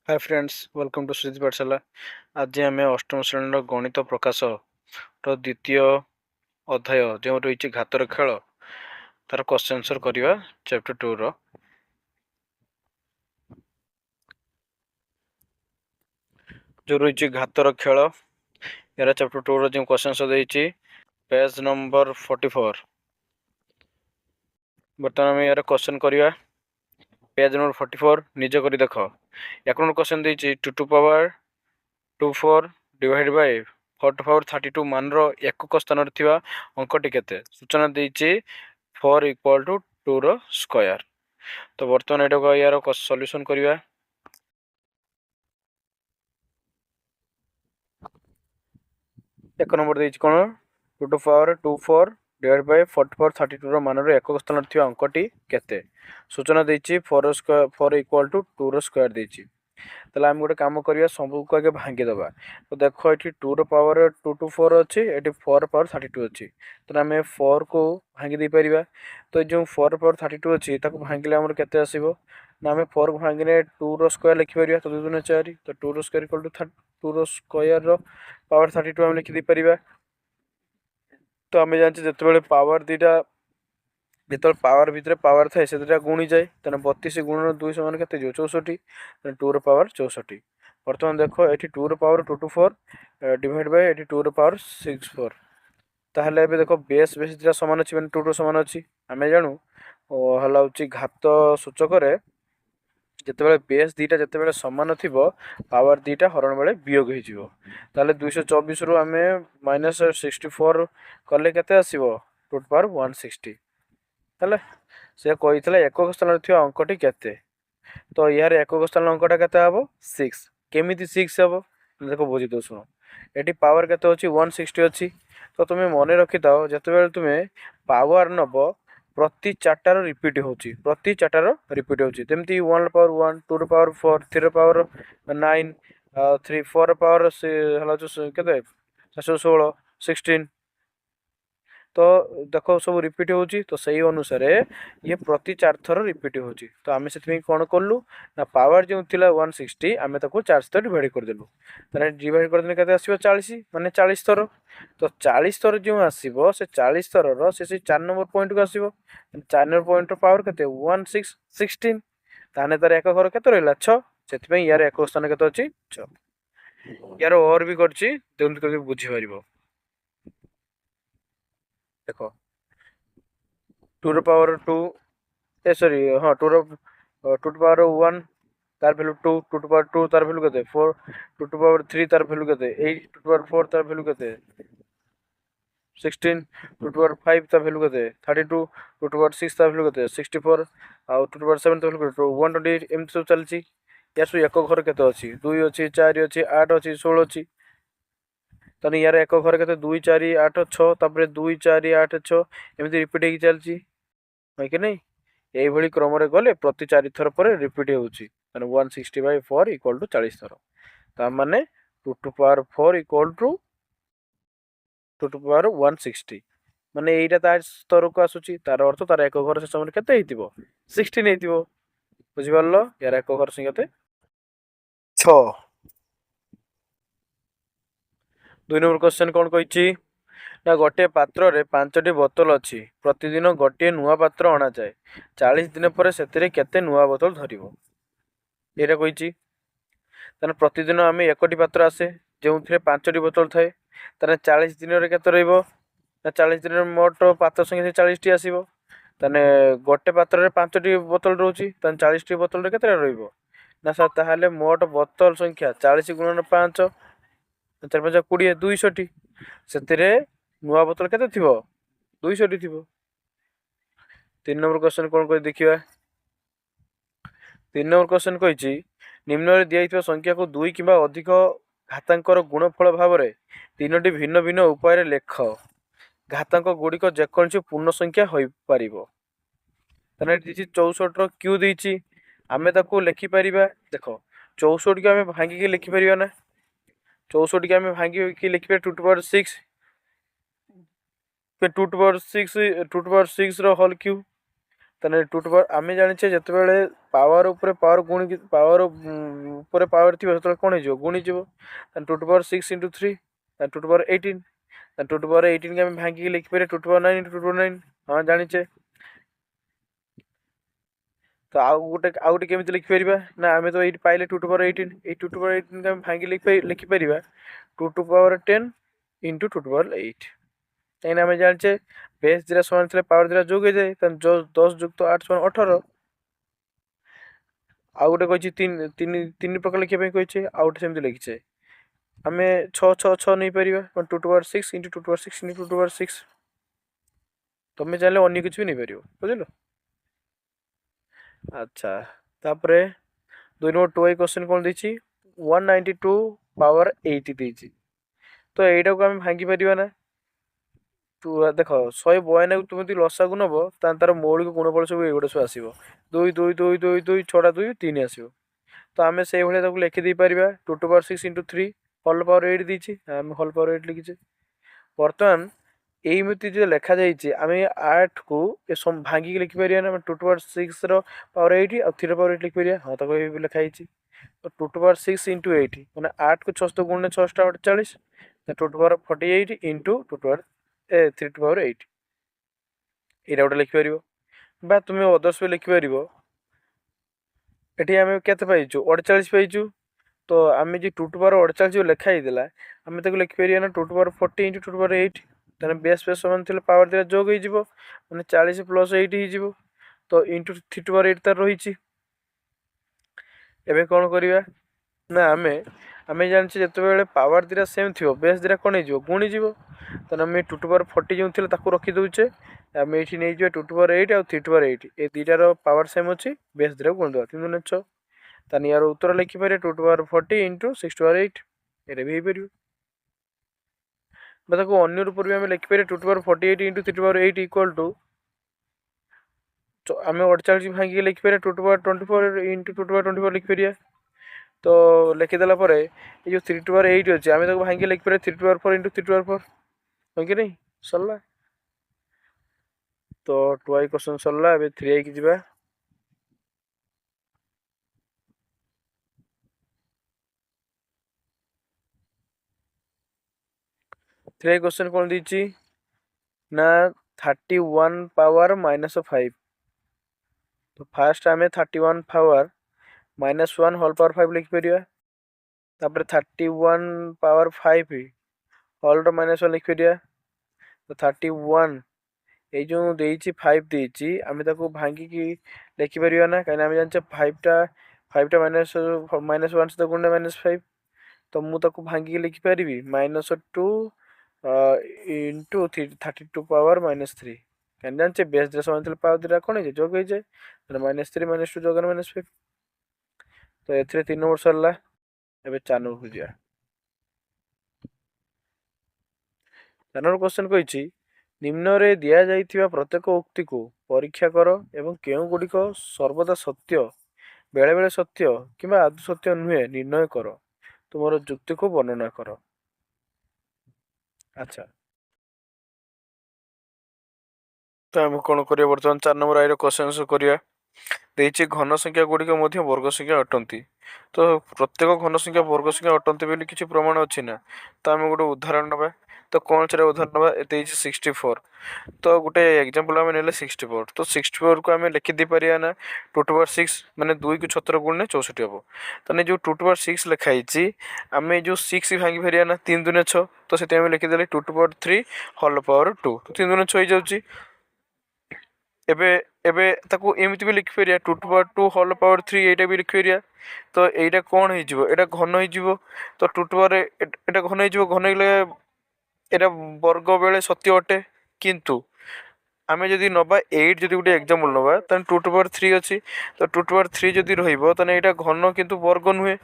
Hi friends, welcome to सुजित पाठशाला। आज आम अष्टम श्रेणी गणित प्रकाश द्वितीय अध्याय जो रही घातर खेल तार क्वेश्चन आंसर करवा चैप्टर 2 जो रही घातर खेल यार चैप्टर 2 जो क्वेश्चन आंसर देती पेज नंबर 44। बर्तमान यार क्वेश्चन करवा पेज नंबर 44 निज कर देख एक क्वेश्चन देती 2 to power 24 divide by 4 to power 32 मान एकक स्थान अंकटी केते सूचना देती 4 इक्वल टू 2 रो स्क्वायर। तो बर्तमान यहाँ यार सॉल्यूशन करवा एक नंबर देती कौन 2 टू पावर 24 डिवाइड बाय 44 32 मान एकक स्थान अंकटी केते सूचना देती 4 स्क्वायर 4 इक्वल टू 2 रो स्क्वायर देती। ताहले आम गोटे काम करवा सबको आगे भांगीदबा। तो देख ये 2 रो पावर 2 टू 4 अच्छी ये 4 पावर 32 अच्छी तो आम 4 को भांगी दे पार। तो जो 4 पावर 32 अच्छी भांगिले आम के ना आम 4 को भांगिले 2 रो स्क्वायर लिखिपर। तो 2 दूनी 4 तो 2 रो स्क्वायर इक्वल टू 2 रो स्क्वायर पावर 32 आम लिखिदे पार। तो आम जानते जिते पावर दीटा जो पावर भितर पावर थाए से गुणी जाए तेना 32 गुण 2 समान के 64 2 रो पावर 64। बर्तमान देख ये 2 रो पावर 2 टू 4 डिवाइड बाय 2 रो पावर 64। ताहले एबे देखो बेस बेस दिटा समान अच्छी मैंने 2 रो समान अच्छी आम जानू हला हूँ घात सूचक जिते बेस दीटा जिते समान थी पावर दीटा हरण बेले वियोग हो 224 रु आम -64 कले के आसो 2 पावर 160 है से कही एकक स्थान थी अंकटी केते। तो यार एकक स्थान अंकटा केते हम 6 केमी 6 हम देख बुझी दो शुण ये पावर केते अच्छी 160 अच्छी। तो तुम्हें मन रखी था जिते तुम्हें पावर नब प्रति चार्टार रिपीट होची प्रति चार्टार रिपीट होची जमती 1 पावर 1 2 पावर 4 3 पावर 9 3 4 पावर जो केते 16 16। तो देख सब रिपीट होची तो सही अनुसार ये प्रति 4 थर रिपीट होची। तो आम से कौन कलु ना पावर जो थी 160 आम 4 सहित डिवाइड करदेलु ताले डिवाइड करदेले केते आसीबो 40 माने 40 थर। तो 40 थर जो आसीबो से 40 थर रो से 4 नंबर पॉइंट को आसीबो 4 नंबर पॉइंट रो पावर केते 16 ताने तार एक घर केते रहला 6 से यार एक स्थान केते अछि 6। यार और भी करछि जेमति करके बुझी पारिबो। देखो 2 रो पावर 2 सॉरी हाँ 2 रो 2 टू पावर 1 तार वैल्यू 2 2 टू पावर 2 तार वैल्यू केते 4 2 टू पावर 3 तार वैल्यू केते 8 2 टू पावर 4 तार वैल्यू केते 16 2 टू पावर 5 तार वैल्यू केते 32 2 टू पावर 6 तार वैल्यू केते 64 आ 2 टू पावर 7 तार वैल्यू केते 128 एमति सब चलची। यार सु एक घर केते अछि 2 अछि 4 अछि 8 अछि 16 अछि। तने यार एक घर केते 2 4 8 6 तापर 2 4 8 6 एमति रिपीट हे चलची है कि नहीं। यही क्रम गले प्रति 4 थर पर रिपीट होची 160/4 इक्वल टू 40 थर। तो माने 2 to power 4 equal to 2 to power 160 माने एटा तार स्तर को आसुची तार अर्थ तार एक घर से समय केते हेतिबो 16 हेतिबो। बुझि पारलो यार एक घर से केते 6। 2 नंबर क्वेश्चन कौन कहिची ना गोटे पात्र रे 5टी बोतल अच्छी प्रतिदिन गोटे नुआ पात्र अणा जाए 40 दिन पर से केते नुआ बोतल धरिबो ये कही। प्रतिदिन आम एकटी पात्र आसे जो 5टी बोतल थाए 40 दिन में केते रहिबो ना 40 दिन में मोट पात्र संख्या 40 टी आसीबो ताने गोटे पात्र रे 5टी बोतल रोची 40 टी बोतल रे केते रहिबो ना सर ताहाले मोट बोतल संख्या 40 गुणन 5 4 5 20 200 टी से नुआ बोतल केते थिबो 200 टी थिबो। 3 नंबर क्वेश्चन कौन कर देखिए 3 नंबर क्वेश्चन कही निम्न दिया संख्या को 2 कि अधिक घातांकर गुणफल भाव में 3टी भिन्न भिन्न उपाय लेख घातांक गुड़िक जेकोसी पूर्ण संख्या हो पार 64 क्यू देती आम लिखिपर। देख 64 को आम भांगिकी लिखिपर ना 64 को आम भांगिकी लिखिपर 2 to power 6 2 to power 6 2 to power 6 whole cube ताने टू टू पावर आम जाने जिते पावर उपर पावर गुणी पावर उपर पावर थी जो कौन हो गुणी जीव two to power 6 into 3 two to power 18 two to power 18 के आम भांगिक लिखिपर two to power 9 into two to power 9 हाँ जाचे तो आउटे केमी लिखिपर ना आम तो ये पाइले टू टू पावर 18 ये टू टू पावर 18 के आम भांगी लिखिपर two to power 10 into two to power 8 कहीं आम जाने बेस दिरा समान थे पावर दिरा जोग जाए जो 10 युक्त 8 समान 18 आउ गोटे कही तीन तीन तीन प्रकार लिखा कही आउ गोटे सेमती लिखीचे आम 6 नहीं पार two to power 6 into two to power 6 into two to power 6 तुम्हें चाहिए अन्य किसी भी नहीं पार बुझल। अच्छा तापर 2 नंबर 2 क्वेश्चन कौन देती 192 पावर 80 देती तो यहीटा को आम भांगी पार ना देख 192 तुम लसा को नब तार मौलिक गुणफल सब ये सब आसो 2 2 2 2 2 6 2 3 आसो तो आम से भाई लिखिदे पार two to power 6 into 3 whole power 8 देती आम होल पावर 8 लिखीचे बर्तमान यही जो लिखा जाइए आम 8 को भांगिक लिखिपर ना टू टू पावर 6 पावर 8 और 3 पावर 8 लिखिपर हाँ तक लिखाई तो टू टू पावर 6 इंटू 8 मैंने 8 को 6 गुणे 6 48 two to power 48 into two to power 3 to power 8 यहाँ गोटे लिखिपर बा तुम्हें अदर्स भी लिखिपर ये आम के पाइचु 48 पाइचु तो आम जो टू टू पावर 48 जो लिखाई आम तक लिखिपर ना two to power 40 into two to power 8 तेना बेस बेस समान थे पावर दिया जोग हो मैंने 40 प्लस 8 हो तो इंटू 3 टू पावर 8 तार रही एवं कौन करवा ना आम आम जाने जिते पावर दिरा सेम थी बेस दिरा कौन हो गुणी जीव तेना आम टू टू पावर 40 जो थे रखी दौचे आम ये नहीं टू टू पावर 8 और 3 टू पावर 8 ये दुईटार पावर सेम अच्छी बेस दिरा गुणी देवा 3 दूने 6 तानी यार उत्तर लिखिपर two to power 40 into 6 to power 8 ये भी हो पार बताको अन्य रूप भी आम लिखिपर two to power 48 into 3 to power 8 equal to आम 48 भांगिक लिखिपर two to power 24 into two to power 24 लिखिपर तो लिखिदेला ये जो 3 टू पावर 8 अच्छे आम भांगिक लिखिपर 3 to power 4 into 3 to power 4 हो कि नहीं सरला तो 2i क्वेश्चन सरला ए 3i की जीवा 3i क्वेश्चन कौन दी ना 31 पावर -5 तो फास्ट आम 31 पावर -1 होल पावर 5 लिखिपर तापर 31 पावर 5 होल -1 लिखिपर तो 31 ये जो देती 5 देती आम भांगिक लिखिपर ना कहीं आम जाने 5टा -1 सहित गुणे -5 तो मुझे भांगिक लिखिपर -2 इंटू 32 पावर -3 कहीं जाने बेस दिरा समान पावर दिरा कौन है जोग हो जाए -3 -2 जोग -5 तो ये 3 नंबर सरला एवं 4 नंबर को जा 4 नंबर क्वेश्चन कही निम्न रे दिया जाइथिबा प्रत्येक उक्ति को परीक्षा कर एवं केउ गुड़िक सर्वदा सत्य बेले बेले सत्य किंबा आदौ सत्य नुहे निर्णय कर तुम जुक्ति को वर्णना कर। अच्छा तो आम कौन करिया बर्तमान 4 नंबर आईर क्वेश्चन करिया देछि घन संख्या गुड़िक मध्य वर्ग संख्या अटंती तो प्रत्येक घन संख्या वर्ग संख्या अटंती बोली किसी प्रमाण अच्छी ना तो आम गोटे उदाहरण नवा तो कौन से उदाहरण नवा 64 तो गोटे एग्जांपल आम ने 64 तो 64 को आम लिखिदी पारिया ना टू टू पावर 6 माने 2 को 17 गुणे 64 हम तो जो टू टू पावर 6 लिखाई आम जो 6 भांगी पारिया ना 3 दूने 6 तो से लिखिदे two to power 3 whole power 2 तो 3 दूने 6 हो जाऊँगी एबे एबे ताकू एमती भी लिखिपर two to power 2 whole power 3 एटा भी लिखिपर तो एटा कौन हो घन हो तो टू टू पावर एटा घन हो घन एटा वर्ग बेले सत्य अटे किंतु आम जदि नवा 8 जदि गोटे एग्जांपल नवा तो टू टू पावर 3 अच्छी तो टू टू पावर 3 जदि रहा घन किंतु वर्ग नुहे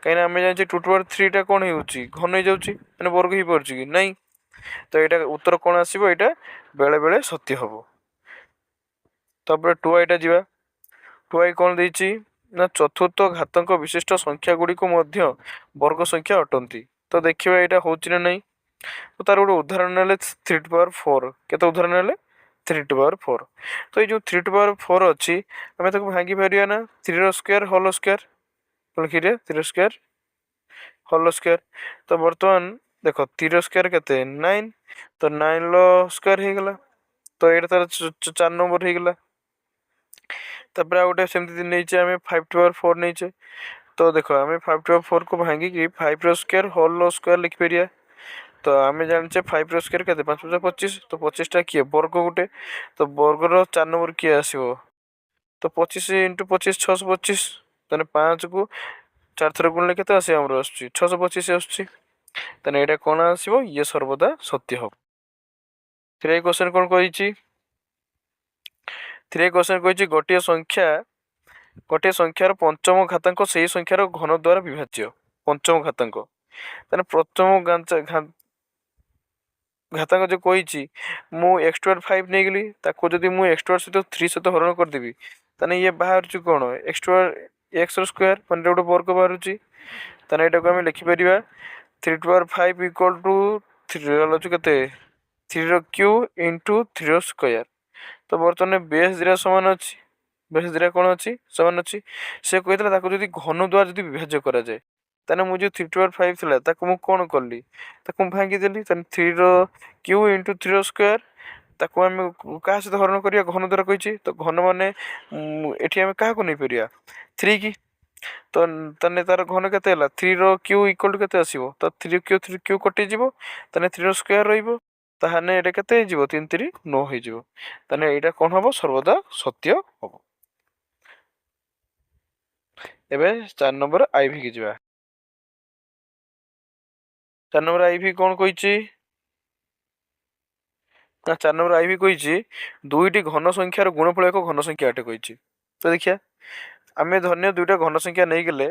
कहीं आम जाने टू टू पावर 3 कौन हो घन हो जाऊँगी मैंने वर्ग हो पार्छ कि नहीं तो यहाँ उत्तर कौन आसो यहाँ बेले बेले सत्य हम तापर 2i जा 2i कौन देती ना चतुर्थ घातक विशिष्ट संख्या गुड़िक वर्ग संख्या अटंती तो देखिए यहाँ हूँ ना नहीं तो तार गोटे उदाहरण ना 3 टू पावर 4 केते उदाहरण ना 3 टू पावर 4। तो ये जो 3 टू पावर 4 अच्छी आम भांगी पार ना 3 स्क्वायर होल स्क्वायर लिखिए 3 स्क्वायर होल स्क्वायर। तो बर्तमान देख 3 स्क्वायर के 9 तो 9 स्क्वायर हो गला। तो ये तार 4 नंबर हो गला। तापर आ गोटे सेमती नहीं आम 5 टू पावर 4 नहीं। तो देखो आम 5 टू पावर 4 को भांगी 5 स्क्वायर होल स्क्वायर लिखिपर। तो आम जाने 5 स्क्वायर के 5 × 25 तो 25टा किए वर्ग गोटे। तो वर्गर 4 नंबर किए आसो तो 25 × 25 625। तेना 5 को 4 थर गुणले के आमर आस 625 आसना यहाँ कौन आसो ये सर्वदा सत्य हम। थ्री क्वेश्चन कौन कही थ्री क्वेश्चन कही गोटे संख्यार पंचम घातांक से संख्यार घन द्वारा विभाज्य पंचम घातांक तेना प्रथम घातांक जो कही मु एक्स टू 5 नहीं गली जदि मु एक्स टू सहित 3 सहित हरण करदेवी ताने ये बाहर कौन एक्स टू एक्स स्क्वायर मान गोटे वर्ग बाहर ताने यहाँ को आम लिखिपर 3 टू पावर 5 इक्वल टू 3 के 3 क्यू इंटू 3 स्क्वायर। तो बर्तमान बेस दिरा सामान अच्छी बेस दिरा कौन अच्छी सामान अच्छी से कहता जब घन द्वारा जब विभाज्य कराए ताने मुझे 3 टू पावर 5 थिला ताको मु कौन कली ताको भांगी देली ताने 3 क्यू इंटू 3 स्क्वायर ताको आम क्या सहित हरण करिया घन द्वारा कही। तो घन माने एठी आम क्या नहीं पारिया 3 की। तो ताने तार घन के 3 क्यू इक्वल टू के आसो तो 3 क्यू कटिज ताने 3 स्क्वायर रही ताहने ये के 3 3 9 हो ताने यहाँ कौन हम सर्वदा सत्य हम। एवं 4 नंबर आईवी की जा 4 नंबर आईवी कौन कही ना 4 नंबर आईवी कही दुईटी घन संख्यार गुणफल एक घन संख्या अटे कही। तो देखिए आम धन्य दुईटा घन संख्या नहीं गले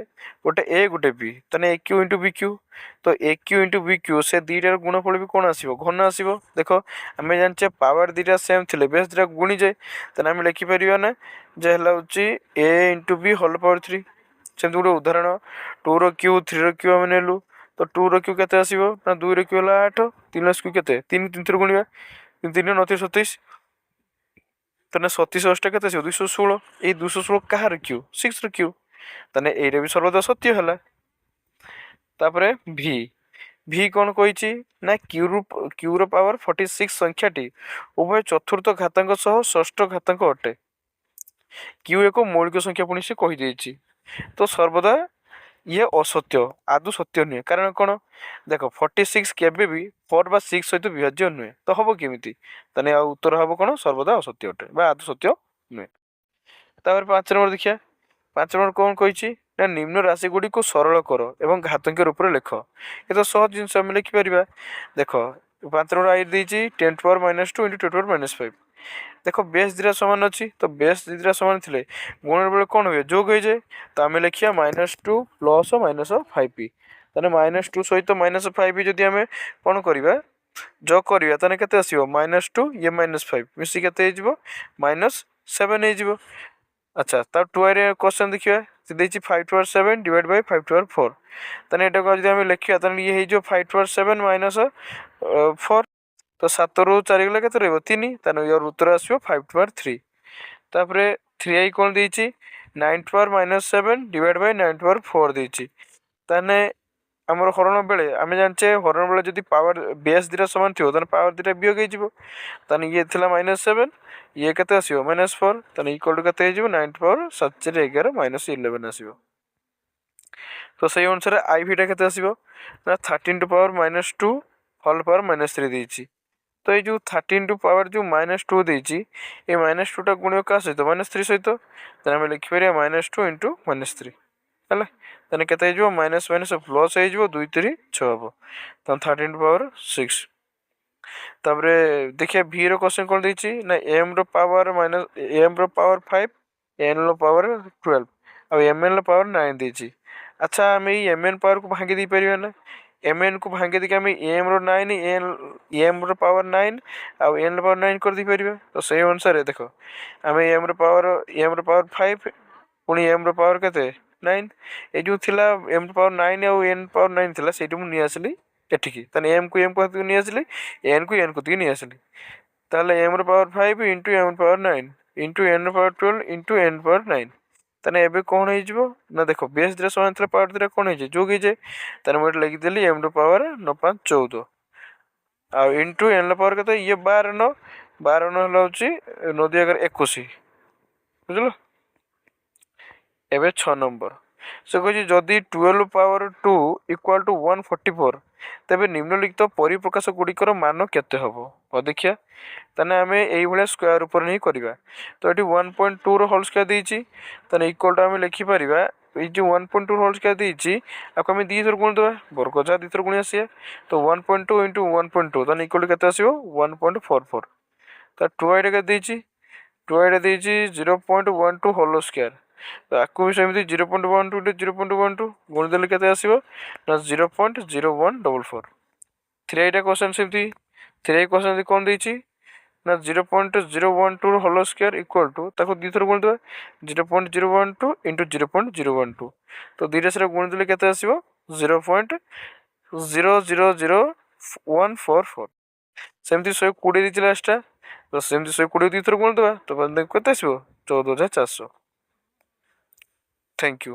गोटे ए गोटे बी ताने ए क्यू इंटू बी क्यू। तो ए क्यू इंटू बी क्यू से दुईटार गुणफल भी कौन आसो घन आसो। देख आम जाने पावर दुईटा सेम थे बेस दुटा गुणी जाए तेना आम लिखिपर ना जे हूँ ए इंटू बी होल पावर 3। सेमती गोटे उदाहरण 2 रो क्यू 3 रो क्यू आम नेलु तो 2 रो क्यू के आसो ना 2 रो क्यू है 8 3 क्यू के 3 3 थर गुणा 3 9 27 तेना 37 अष्टा के 216 ये 216 कहार क्यू 6 क्यू ताने ये भी सर्वदा सत्य है। तापरे भी भी कौन कही ना क्यू रो पावर 46 संख्याटी उभय चतुर्थ घातांक सह षष्ठ घातांक अटे। क्यू एक मौलिक संख्या पुणी से कहीदे तो सर्वदा ये असत्य आदौ सत्य नुहे कारण कौन देख 46 केबे भी 4 बा 6 सहित विभाज्य नुहे तो हम केमी ताने उत्तर हम कौन सर्वदा असत्य अटे आदौ सत्य नुहे। तापर 5 नंबर देखिए 5 नंबर कौन कही ना निम्न राशि गुड़ी को सरल कर एवं घातांक रूप में लिख ये तो सहज जिन आम लिखिपर। देख 5 नंबर आई देती 10 to power -2 into 10 to power -5। देख बेस दुटा सामान अच्छी तो बेस दुटा सामान थे गुण बेले कौन हुए जोग हो जाए तो आम लिखा -2 प्लस -5p ताने -2 सहित -5 जदि आम कौन करवा जोग करवा ताने केते आसीबो -2 ये -5 मिसी केते -7 हो। अच्छा तब 2 रे क्वेश्चन देखिए देछि 5 to power 7 divide by 5 to power 4 ताने एटा को जदि हम लिखिया ताने ये हो 5 टू पावर 7 -4 तो 7 रू 4 गला केते रहबो 3 ताने यार उत्तर आसीबो 5 टू पावर 3। तापरे 3i कोन देछि 9 to power -7 divide by 9 to power 4 देछि ताने हमर हरण बेले आमे जानचे हरण बेले जदि पावर बेस दिरा समान थियो ताने पावर दिरा वियोग हे जिवो ताने ये थिला -7 ये केते आसीबो -4 ताने इक्वल टू केते हे जिवो 9 टू पावर 7 11 -11 आसीबो। तो सही अनुसार आई टा केते आसीबो ना 13 टू पावर -2 होल पावर -3 देछि। तो ये जो 13 टू पावर जो -2 देछि ये -2 टा गुणित का सहित -3 सहित ताने हम लिखिपर -2 इंटू -3 है ताने केते हे जिवो माइनस माइनस प्लस हे जिवो 2 3 6 हबो तो 13 टू पावर 6। तापरे देखिए v रो क्वेश्चन कोन देछि ना m रो पावर m रो पावर 5 n रो पावर 12 और mn रो पावर 9 देछि। अच्छा हम ये mn पावर को भांगी दी परिबा ना mn को भांगी दे के हम m रो 9 m रो पावर 9 और n रो पावर 9 कर दी परिबा तो सही अनुसार देखो हम m रो पावर 5 पुणी m रो पावर केते 9 ए जो थिला m रो पावर 9 और n पावर 9 थिला सेठी मु नि आसली एठिकी तने m को m को नहीं आसली n को n को नहीं आसली তাহলে m ର ପାୱାର 5 ଇଣ୍ଟୁ m ର ପାୱାର 9 ଇଣ୍ଟୁ n ର ପାୱାର 12 ଇଣ୍ଟୁ n ର ପାୱାର 9। ତାହେଲେ ଏବେ କ'ଣ ହେଇଯିବ ନା ଦେଖ ବେସ୍ ଦୁଇଟା ସମାନ ଥିଲା ପାୱାର ଦୁଇଟା କ'ଣ ହେଇଛି ଯୋଗ ହେଇଯାଏ। ତାହେଲେ ମୁଁ ଏଠି ଲେଖିଦେଲି m ର ପାୱାର 9 5 14 ଆଉ ଇଣ୍ଟୁ n ର ପାୱାର କେତେ ଇଏ 12 ହେଲା ହେଉଛି 9 2 21 ବୁଝିଲ। ଏବେ 6 ନମ୍ବର ସେ କହୁଛି ଯଦି 12 ପାୱାର 2 ଇକ୍ୱାଲ୍ ଟୁ 144 ତେବେ ନିମ୍ନଲିଖିତ ପରିପ୍ରକାଶ ଗୁଡ଼ିକର ମାନ କେତେ ହେବ ଦେଖିବା। ତାହେଲେ ଆମେ এইଭଳିଆ ସ୍କୋୟାର ଉପରେ ହିଁ କରିବା। ତ ଏଠି 1.2 ର ହୋଲ୍ ସ୍କୋୟାର ଦେଇଛି ତାହେଲେ ଇକ୍ୱାଲ୍ ଟୁ ଆମେ ଲେଖିପାରିବା ଏଇ ଯେଉଁ 1.2 ହୋଲ୍ ସ୍କୋୟାର ଦେଇଛି ଆକୁ ଆମେ ଦୁଇଥର ଗୁଣିଦେବା ବର୍ଗ ଯାହା ଦୁଇଥର ଗୁଣି ଆସିବା। ତ 1.2 ଇଣ୍ଟୁ 1.2 ତାହେଲେ ଇକ୍ୱାଲ୍ ଟୁ କେତେ ଆସିବ 1.44। ତ 2i କେତେ ଦେଇଛି 2i ଦେଇଛି 0.12 ହୋଲ୍ ସ୍କୋୟାର। ତ ଆକୁ ବି ସେମିତି 0.12 ଇଣ୍ଟୁ 0.12 ଗୁଣିଦେଲେ କେତେ ଆସିବ ନା 0.0144। 3i କ୍ୱେଶ୍ଚନ୍ ସେମିତି 3i କ୍ୱେଶ୍ଚନ୍ କ'ଣ ଦେଇଛି ନା 0.012 ହୋଲ୍ ସ୍କୋୟାର ଇକ୍ୱାଲ୍ ଟୁ ତାକୁ ଦୁଇଥର ଗୁଣିଦେବା 0.012 ଇଣ୍ଟୁ 0.012। ତ ଦୁଇଟା ସେଟା ଗୁଣିଦେଲେ କେତେ ଆସିବ 0.000144। ସେମିତି 120 ଦେଇଥିଲା ଲାଷ୍ଟଟା ତ ସେମିତି 120 ଦୁଇଥର ଗୁଣିଦେବା ତ କେତେ ଆସିବ 14,400। Thank you.